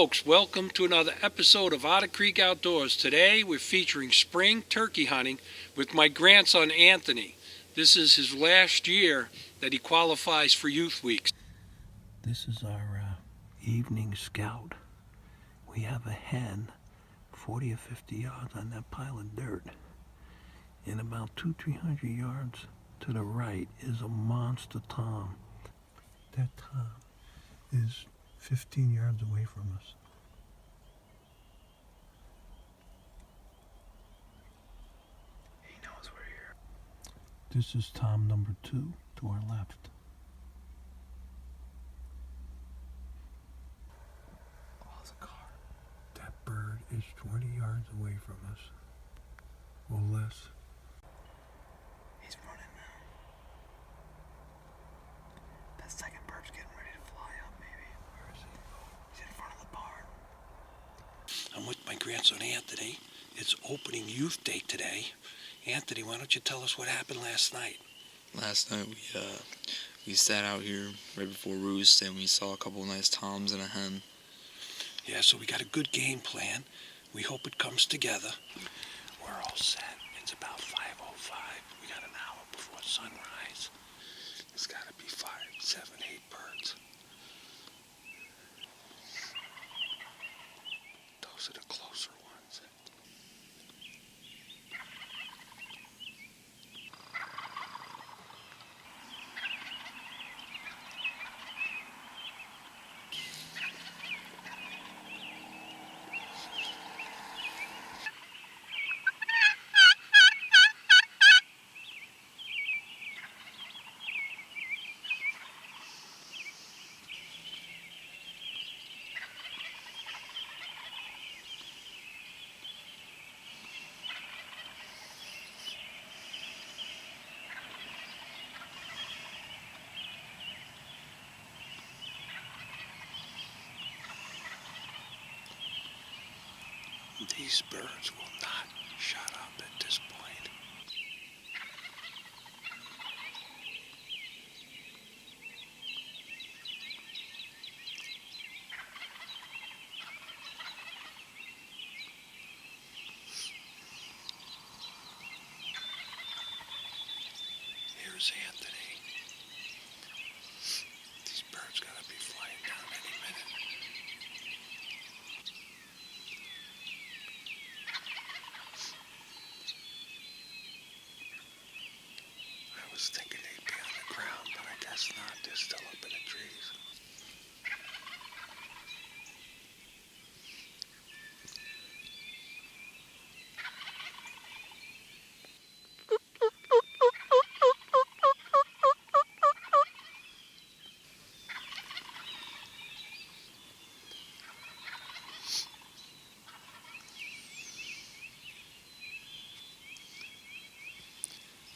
folks, welcome to another episode of Otter Creek Outdoors. Today we're featuring spring turkey hunting with my grandson Anthony. This is his last year that he qualifies for Youth Weeks. This is our evening scout. We have a hen 40 or 50 yards on that pile of dirt. And about 200-300 yards to the right is a monster tom. That tom is 15 yards away from us. He knows we're here. This is tom number 2 to our left. Oh, it's a car. That bird is 20 yards away from us, or less. He's running now. That second bird's getting ready to fly up, maybe. Where is he? He's in front of the barn. I'm with my grandson Anthony. It's opening youth day today. Anthony, why don't you tell us what happened last night? Last night we sat out here right before roost and we saw a couple of nice toms and a hen. Yeah, so we got a good game plan. We hope it comes together. We're all set. It's about 5:05. We got an hour before sunrise. It's got to be 5, 7, 8 birds. Those are the closer ones. These birds will not shut up at this point. Here's Anthony. These birds gotta be flying down any minute. I was thinking they'd be on the ground, but I guess not. They're still up in the trees.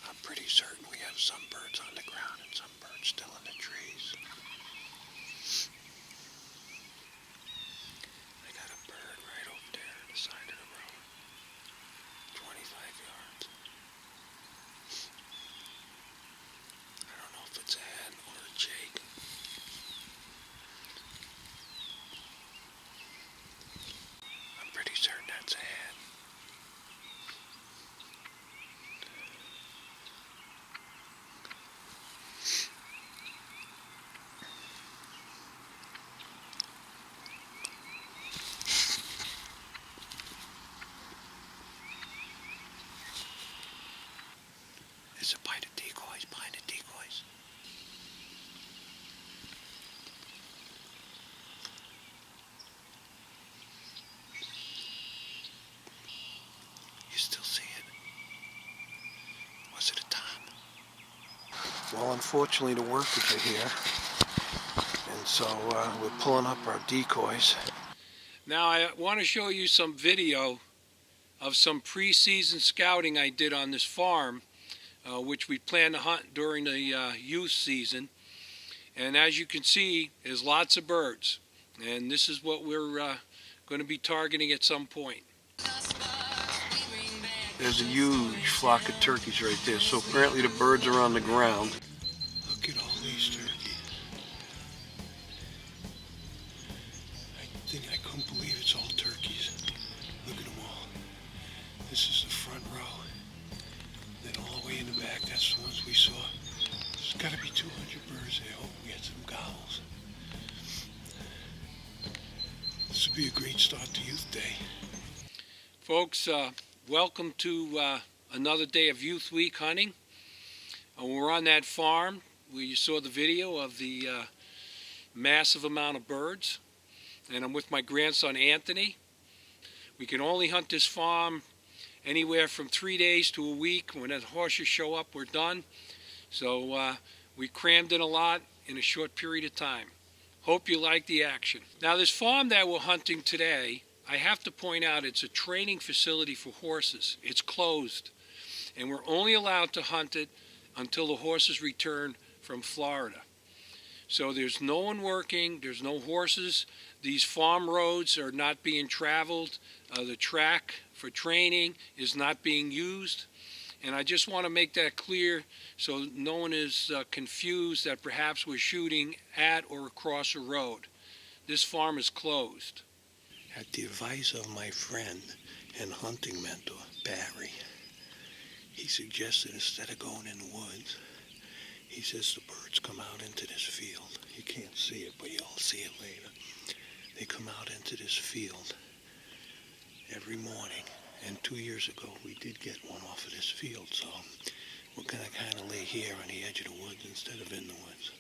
I'm pretty certain we have some birds on the ground and some birds still in the trees. I got a bird right over there on the side of the road. 25 yards. I don't know if it's a hen or a jake. I'm pretty certain that's a hen. It's a bite of decoys, behind the decoys. You still see it? Was it a tom? Well, unfortunately the workers are here. And so we're pulling up our decoys. Now I want to show you some video of some pre-season scouting I did on this farm. Which we plan to hunt during the youth season. And as you can see, there's lots of birds. And this is what we're going to be targeting at some point. There's a huge flock of turkeys right there. So apparently the birds are on the ground. Look at all these turkeys. I think I couldn't the back, that's the ones we saw. There's got to be 200 birds there. Hope we get some gobbles. This would be a great start to Youth Day. Folks, welcome to another day of Youth Week hunting. We're on that farm where you saw the video of the massive amount of birds. And I'm with my grandson Anthony. We can only hunt this farm anywhere from 3 days to a week. When the horses show up, we're done. So we crammed in a lot in a short period of time. Hope you like the action. Now this farm that we're hunting today, I have to point out it's a training facility for horses. It's closed. And we're only allowed to hunt it until the horses return from Florida. So there's no one working, there's no horses. These farm roads are not being traveled. The track for training is not being used. And I just want to make that clear so no one is confused that perhaps we're shooting at or across a road. This farm is closed. At the advice of my friend and hunting mentor, Barry, he suggested instead of going in the woods, he says the birds come out into this field. You can't see it, but you'll see it later. They come out into this field every morning. And 2 years ago, we did get one off of this field, so we're going to kind of lay here on the edge of the woods instead of in the woods.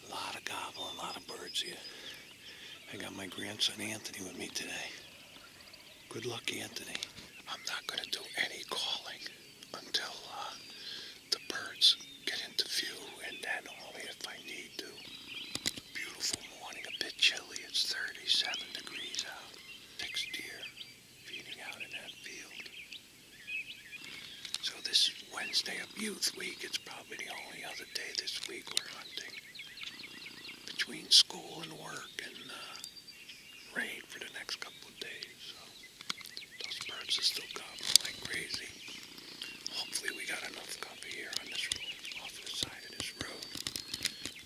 A lot of gobble, a lot of birds here. I got my grandson Anthony with me today. Good luck, Anthony. I'm not going to do any calling until the birds get into view, and then only if I need to. Beautiful morning, a bit chilly. It's 37 degrees out. 6 deer feeding out in that field. So this is Wednesday of Youth Week. It's probably the only other day this week we're hunting. Between school and work and rain for the next couple of days. So those birds are still gobbling like crazy. Hopefully we got enough cover here on this road, off the side of this road.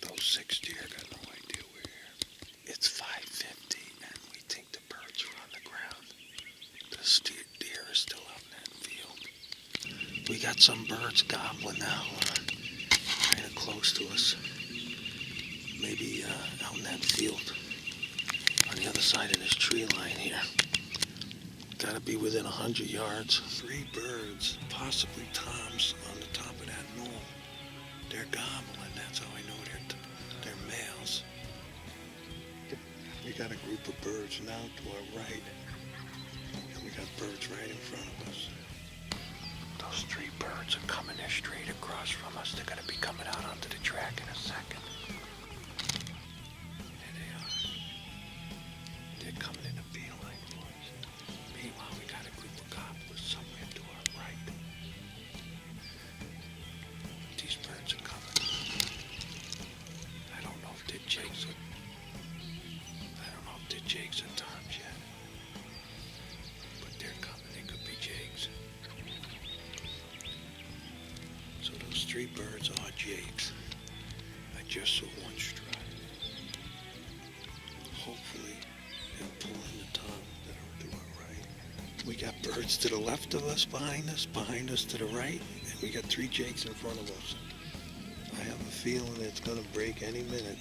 Those 6 deer got no idea we're here. It's 5:50 and we think the birds are on the ground. The deer is still out in that field. We got some birds gobbling now, kind of close to us. Maybe out in that field on the other side of this tree line here. Gotta be within 100 yards. 3 birds, possibly toms, on the top of that knoll. They're gobbling. That's how I know they're males. We got a group of birds now to our right. And we got birds right in front of us. Those 3 birds are coming. They're straight across from us. They're gonna be coming out onto the track in a second. There they are. They're coming in a beeline for us. Meanwhile, we got a group of gobblers somewhere to our right. These birds are coming. I don't know if they're jakes or toms yet. But they're coming. They could be jakes. So those 3 birds are jakes. I just saw one strut. Hopefully they'll pull in the tom that are to our right. We got birds to the left of us, behind us to the right, and we got 3 jakes in front of us. I have a feeling it's gonna break any minute.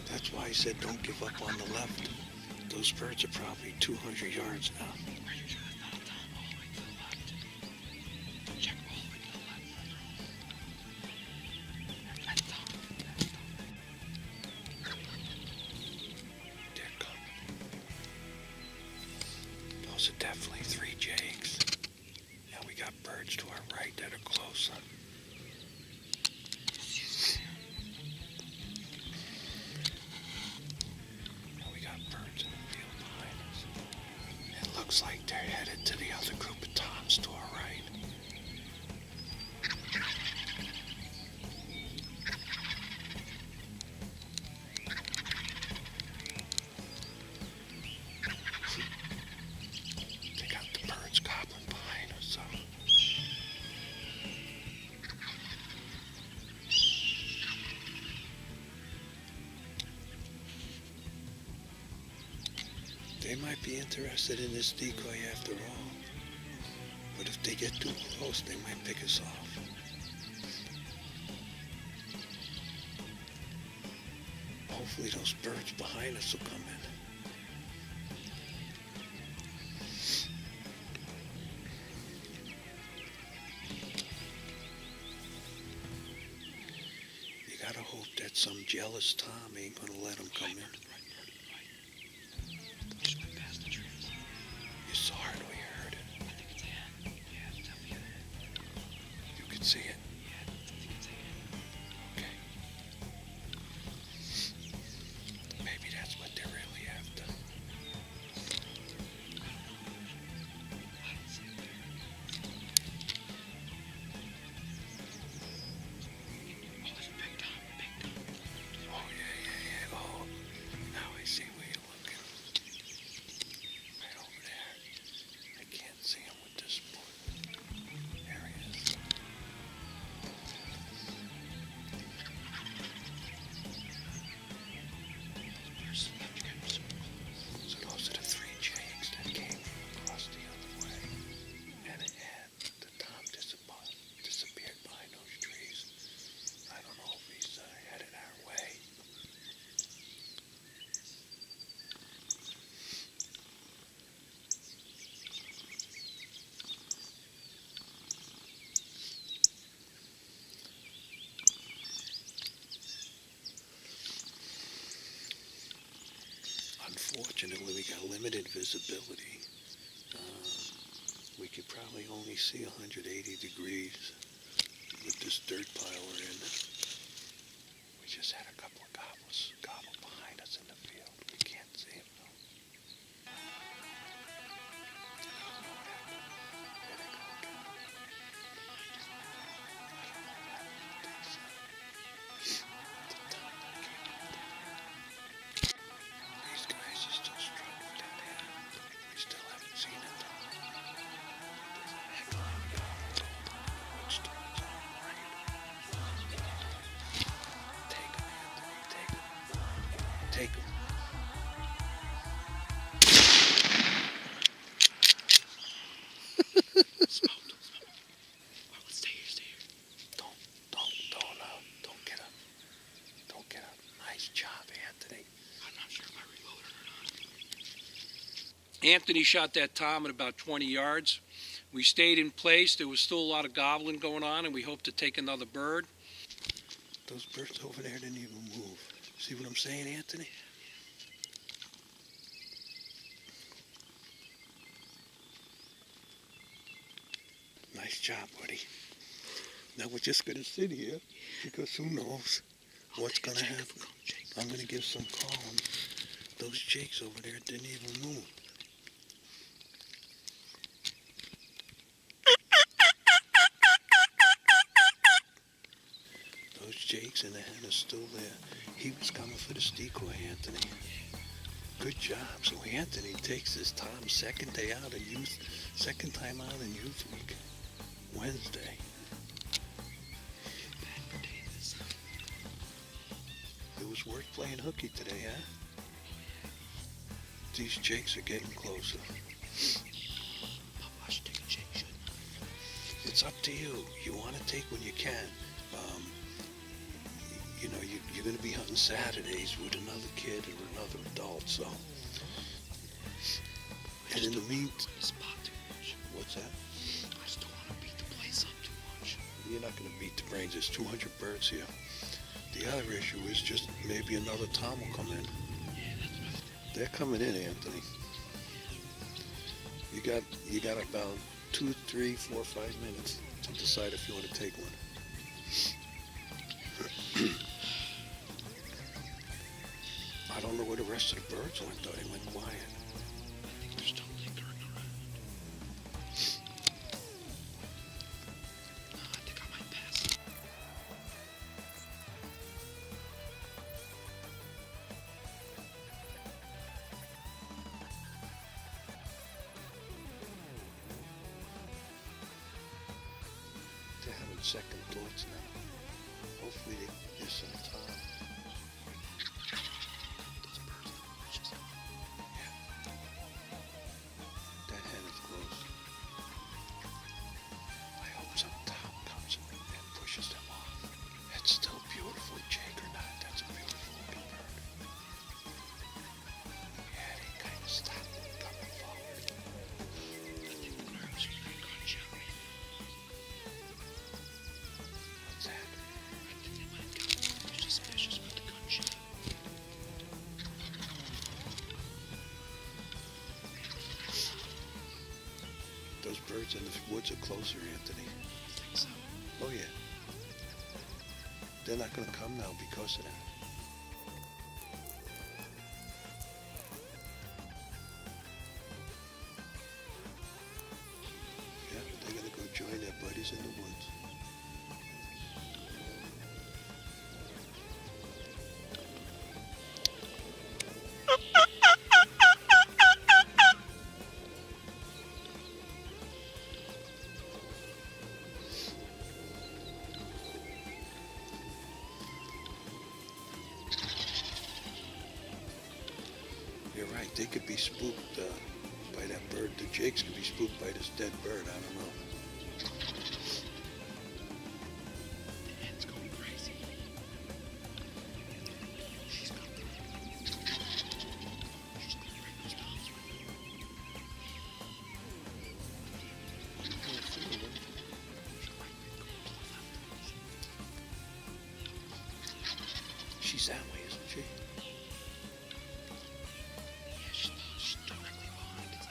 That's why I said don't give up on the left. Those birds are probably 200 yards now. They're coming. Those are definitely 3 jakes. And we got birds to our right that are closer. Looks like they're headed to the other group of toms to our right. They got the birds gobbling behind us, so. They might be interested in this decoy after all. But if they get too close, they might pick us off. Hopefully those birds behind us will come in. You gotta hope that some jealous Tom ain't gonna let him come in. You saw it or you heard it? You could see it. Okay. Maybe that's what they're really after. Oh, yeah. Oh, now I see where you're looking. Right over there. I can't see him with this board. There he is. So those are the three jakes that came across the other way. And it had the Tom disappeared behind those trees. I don't know if he's headed our way. Unfortunately, we got limited visibility. We could probably only see 180 degrees with this dirt pile we're in. We just had a couple of gobbles gobble behind us in the field. We can't see them though. I don't know what happened. There they go again. I don't know what happened with these. The Tom that came out there. These guys are still struggling with that hand. We still haven't seen it though. There's a heck of a gobble going on in the woods to its own right. Take him, Anthony. Take him. Take him. Don't get up. Don't get up. Nice job, Anthony. I'm not sure if I reloaded or not. Anthony shot that Tom at about 20 yards. We stayed in place. There was still a lot of gobbling going on, and we hoped to take another bird. Those birds over there didn't even move. See what I'm saying, Anthony? Nice job, buddy. Now we're just going to sit here because who knows what's going to happen. I'm going to give some calm. Those jakes over there didn't even move. Those jakes and the hen are still there. He was coming for the decoy, Anthony. Good job. So Anthony takes his Tom second time out in youth week. Wednesday. It was worth playing hooky today, huh? These jakes are getting closer. I should take a jake, shouldn't I? It's up to you. You want to take when you can. You're going to be hunting Saturdays with another kid or another adult, so. And in the meantime, Spot too much. what's that? I just don't want to beat the place up too much. You're not going to beat the brains. There's 200 birds here. The other issue is just maybe another Tom will come in. Yeah, that's what I think. They're coming in, Anthony. You got about 2, 3, 4, 5 minutes to decide if you want to take one. I don't know where the rest of the birds went though. They went quiet. I think they're still lingering around. No, I think I might pass. They're having second thoughts now. Hopefully they get some time. Those birds in the bushes. That hen is close. I hope some Tom comes and pushes them off. It's still beautiful, Jake or not. That's a beautiful looking bird. closer, Anthony. Oh, yeah. They're not going to come now because of that. Yeah, they're going to go join their buddies in the woods. You're right. They could be spooked by that bird. The Jakes could be spooked by this dead bird. I don't know. It's going crazy. She's going crazy. She's going to bring those bombs with her. She's that way, isn't she? She's directly behind. She's directly behind us.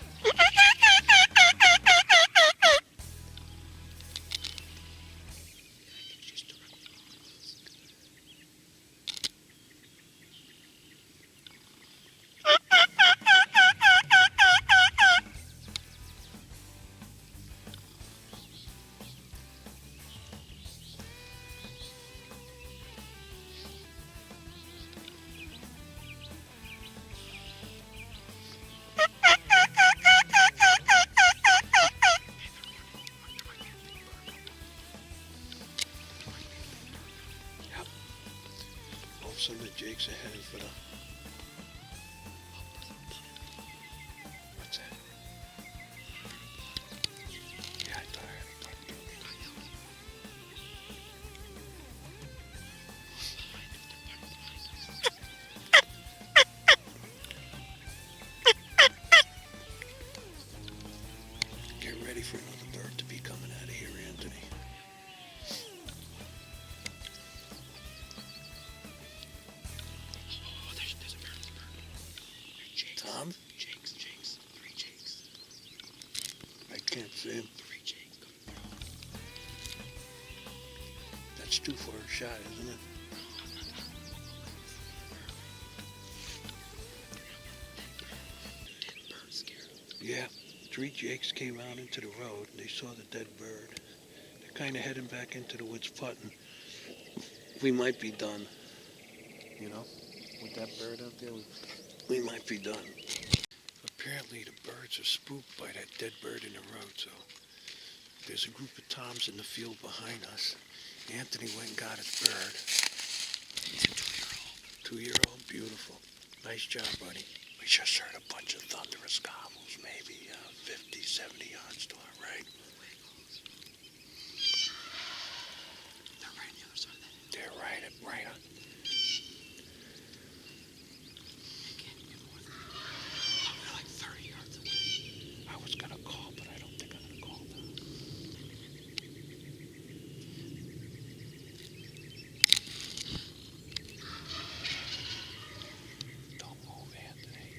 All of a sudden the Jakes are heading for the... What's that? Yeah, I thought I heard a thunder. Get ready for another bird to be coming out of here, Anthony. Oh, there's a bird. There's Jakes. Tom? Jakes. 3 Jakes. I can't see him. 3 Jakes. That's too far a shot, isn't it? Dead bird scared. Yeah. 3 Jakes came out into the road and they saw the dead bird. They're kind of heading back into the woods putting. We might be done. You know? With that bird out there, we might be done. Apparently the birds are spooked by that dead bird in the road, so there's a group of toms in the field behind us. Anthony went and got his bird. He's a 2-year-old. 2-year-old, beautiful. Nice job, buddy. We just heard a bunch of thunderous gobbles, maybe 50, 70 yards to our right. They're right on the other side of that. They're right on. They can't get more than... Oh, they're like 30 yards away. I was gonna call, but I don't think I'm gonna call now. Don't move, Anthony.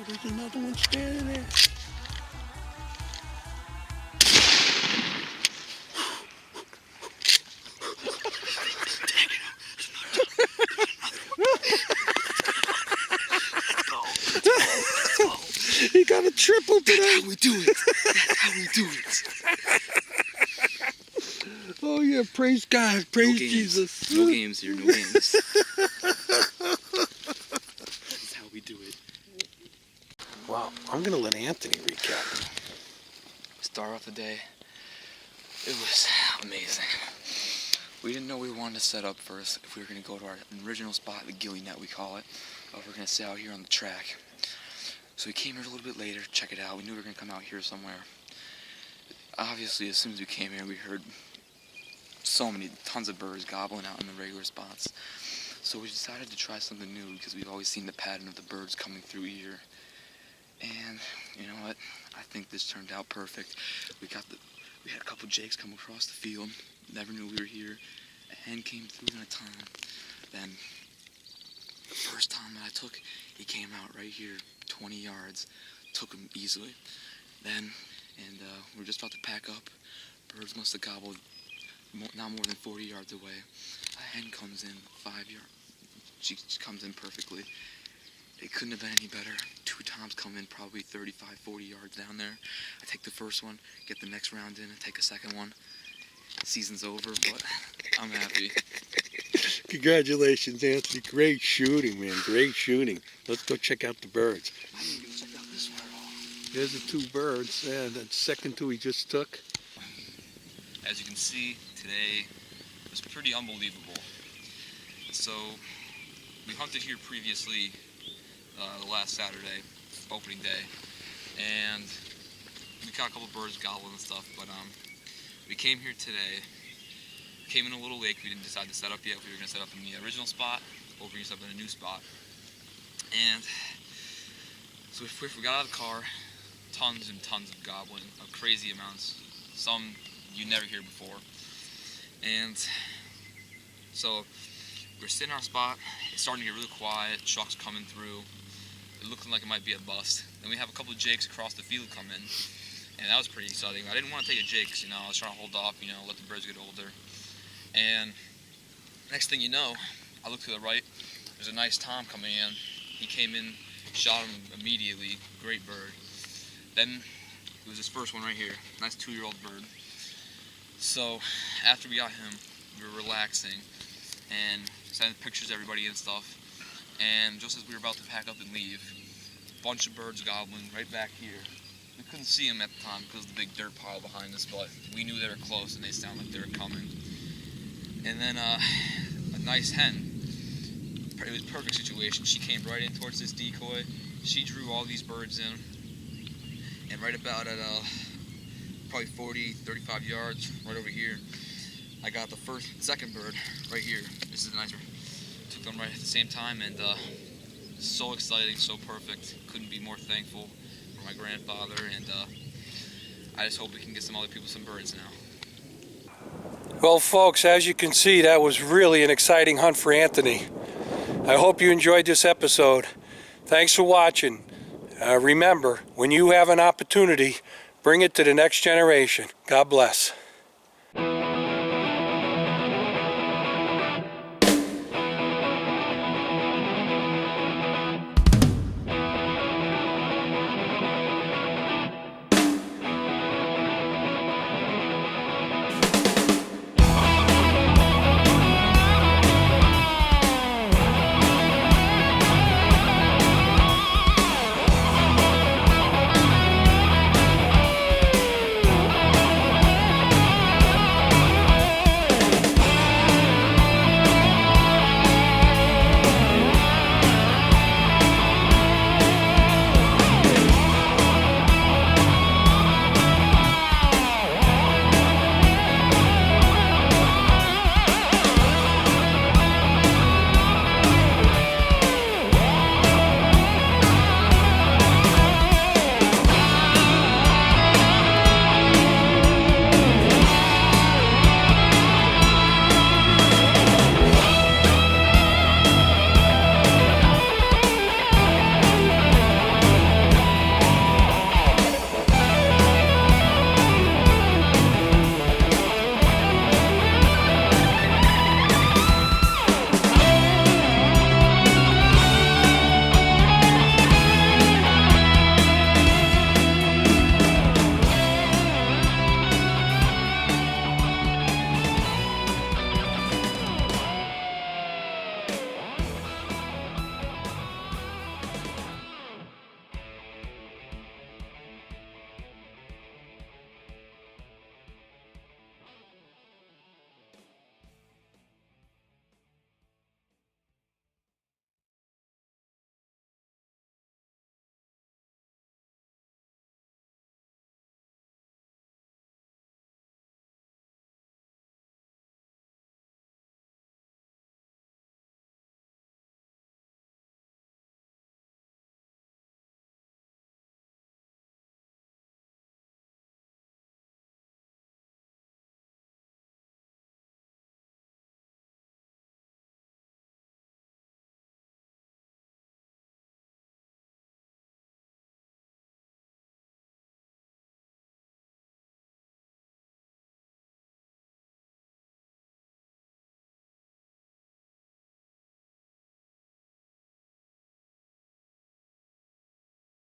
there's another one standing there. He got a triple today. That's how we do it. That's how we do it. Oh yeah, praise God, praise Jesus. No games here, no games. That's how we do it. Wow, I'm gonna let Anthony recap. Start off the day. It was amazing. We didn't know we wanted to set up first if we were gonna go to our original spot, the ghillie net we call it, or if we're gonna sit out here on the track. So we came here a little bit later, check it out. We knew we were gonna come out here somewhere. Obviously, as soon as we came here, we heard tons of birds gobbling out in the regular spots. So we decided to try something new because we've always seen the pattern of the birds coming through here. And you know what? I think this turned out perfect. We had a couple jakes come across the field. Never knew we were here. A hen came through in a tom. Then the first tom that I took, he came out right here, 20 yards. Took him easily. Then, we were just about to pack up. Birds must have gobbled not more than 40 yards away. A hen comes in 5 yards. She comes in perfectly. It couldn't have been any better. Two toms come in probably 35, 40 yards down there. I take the first one, get the next round in, and take a second one. Season's over, but I'm happy. Congratulations, Anthony. Great shooting, man. Great shooting. Let's go check out the birds. I didn't even check out this one at all. There's the two birds. Yeah, the second two he just took. As you can see, today was pretty unbelievable. So, we hunted here previously the last Saturday, opening day, and we caught a couple birds gobbling and stuff, but we came here today, came in a little late. We didn't decide to set up yet. We were going to set up in the original spot, or we were going to set up in a new spot. And so we got out of the car, tons and tons of gobbling, of crazy amounts, some you never hear before. And so we're sitting in our spot, it's starting to get really quiet, trucks coming through, it looking like it might be a bust. Then we have a couple of jakes across the field come in, and that was pretty exciting. I didn't want to take a jake because, I was trying to hold off, let the birds get older. And next thing you know, I look to the right, there's a nice tom coming in. He came in, shot him immediately, great bird. Then it was his first one right here, nice 2-year-old bird. So after we got him, we were relaxing and sending pictures to everybody and stuff. And just as we were about to pack up and leave, a bunch of birds gobbling right back here. We couldn't see them at the time because of the big dirt pile behind us, but we knew they were close and they sounded like they were coming. And then a nice hen, it was a perfect situation. She came right in towards this decoy. She drew all these birds in, and right about at probably 40, 35 yards, right over here, I got the second bird right here. This is a nice one. Took them right at the same time, and so exciting, so perfect. Couldn't be more thankful for my grandfather, and I just hope we can get some other people some birds now. Well, folks, as you can see, that was really an exciting hunt for Anthony. I hope you enjoyed this episode. Thanks for watching. Remember, when you have an opportunity, bring it to the next generation. God bless.